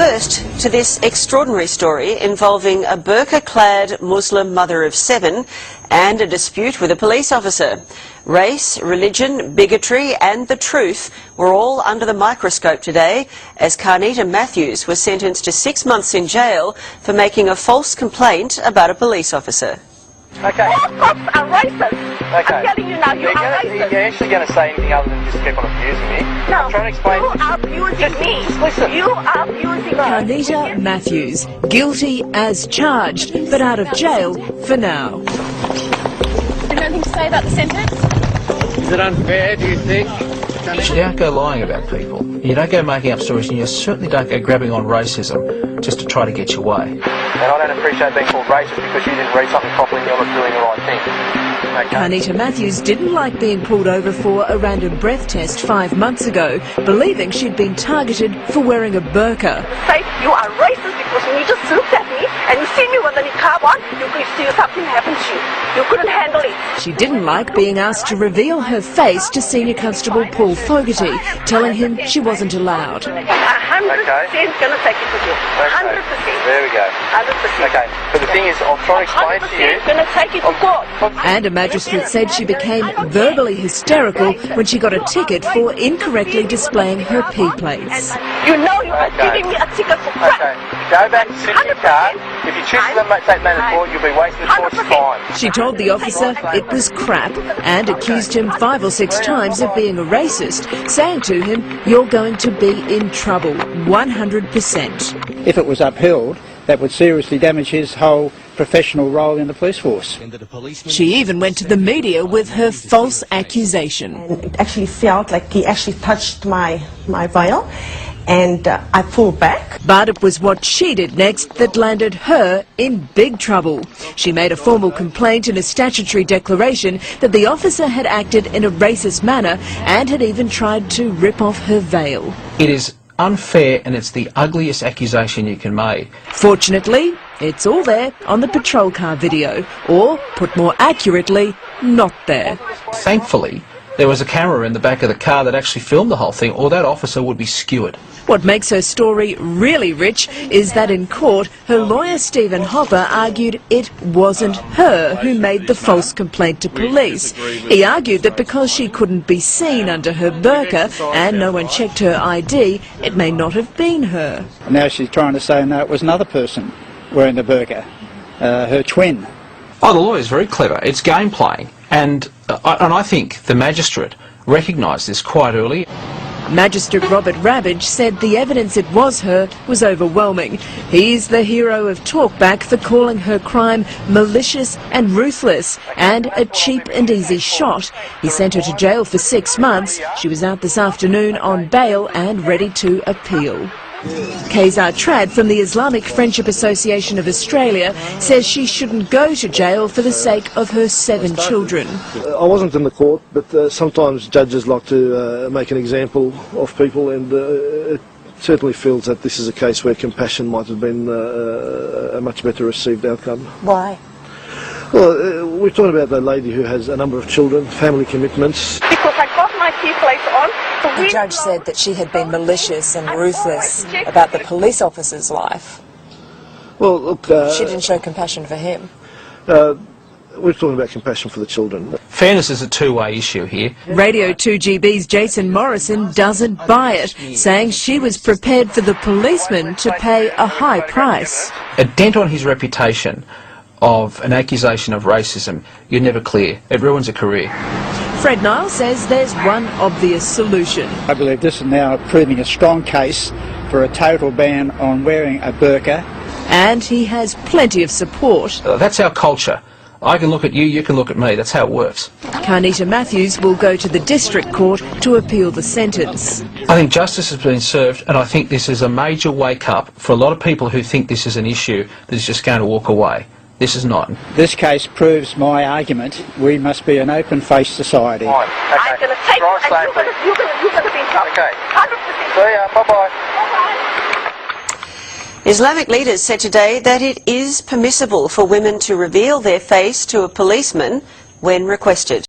First, to this extraordinary story involving a burqa-clad Muslim mother of 7 and a dispute with a police officer. Race, religion, bigotry and the truth were all under the microscope today as Carlita Matthews was sentenced to 6 months in jail for making a false complaint about a police officer. Okay. All cops are racist. Okay. I'm telling you now, you are racist. You're actually going to say anything other than just keep on abusing me? No, I'm trying to explain. you are abusing me. Just listen. You are abusing me. Carlita Matthews, guilty as charged, but out of jail for now. Have you anything to say about the sentence? Is it unfair, do you think? You don't go lying about people. You don't go making up stories, and you certainly don't go grabbing on racism just to try to get your way. And I don't appreciate being called racist because you didn't read something properly and you're not doing the right thing. Okay. Carlita Matthews didn't like being pulled over for a random breath test 5 months ago, believing she'd been targeted for wearing a burqa. Say you are racist because when you just looked at me and you see me with the niqab on, you could see something happen to you. You couldn't handle it. She didn't like being asked to reveal her face to Senior Constable Paul Fogarty, telling him she wasn't allowed. 100% going to take it with you. 100%. There we go. 100%. Okay, but the thing is, I'll try to explain to you. 100% going to take it to court. And a magistrate said she became verbally hysterical when she got a ticket for incorrectly displaying her P plates. You know you are giving me a ticket for crap. Okay, go back and sit in your car. If you choose to take matters forward, you'll be wasting the court's time. She told the officer it was crap and accused him 5 or 6 times of being a racist, saying to him, "You're going to be in trouble, 100%. If it was upheld, that would seriously damage his whole professional role in the police force. She even went to the media with her false accusation. And it actually felt like he actually touched my veil, and I pulled back. But it was what she did next that landed her in big trouble. She made a formal complaint in a statutory declaration that the officer had acted in a racist manner and had even tried to rip off her veil. It is unfair, and it's the ugliest accusation you can make. Fortunately, it's all there on the patrol car video, or, put more accurately, not there. Thankfully, there was a camera in the back of the car that actually filmed the whole thing, or that officer would be skewered. What makes her story really rich is that in court, her lawyer Stephen Hopper argued it wasn't her who made the false complaint to police. He argued that because she couldn't be seen under her burqa and no one checked her ID, it may not have been her. Now she's trying to say, no, it was another person wearing the burqa, her twin. Oh, the lawyer's very clever. It's game playing, and I think the magistrate recognised this quite early. Magistrate Robert Ravage said the evidence it was her was overwhelming. He's the hero of talkback for calling her crime malicious and ruthless and a cheap and easy shot. He sent her to jail for 6 months. She was out this afternoon on bail and ready to appeal. Kazar Trad from the Islamic Friendship Association of Australia says she shouldn't go to jail for the sake of her 7 children. I wasn't in the court, but sometimes judges like to make an example of people, and it certainly feels that this is a case where compassion might have been a much better received outcome. Why? Well, we're talking about the lady who has a number of children, family commitments. Because I got my P plates on. The judge said that she had been malicious and ruthless about the police officer's life. Well, look... she didn't show compassion for him. We're talking about compassion for the children. Fairness is a two-way issue here. Radio 2GB's Jason Morrison doesn't buy it, saying she was prepared for the policeman to pay a high price. A dent on his reputation of an accusation of racism, you're never clear. It ruins a career. Fred Niles says there's one obvious solution. I believe this is now proving a strong case for a total ban on wearing a burqa. And he has plenty of support. That's our culture. I can look at you, you can look at me. That's how it works. Carlita Matthews will go to the district court to appeal the sentence. I think justice has been served, and I think this is a major wake-up for a lot of people who think this is an issue that is just going to walk away. This is not. This case proves my argument. We must be an open-faced society. Fine. Okay. I'm going to take you and you're going to be in trouble. Okay. 100%. See ya. Bye-bye. Islamic leaders said today that it is permissible for women to reveal their face to a policeman when requested.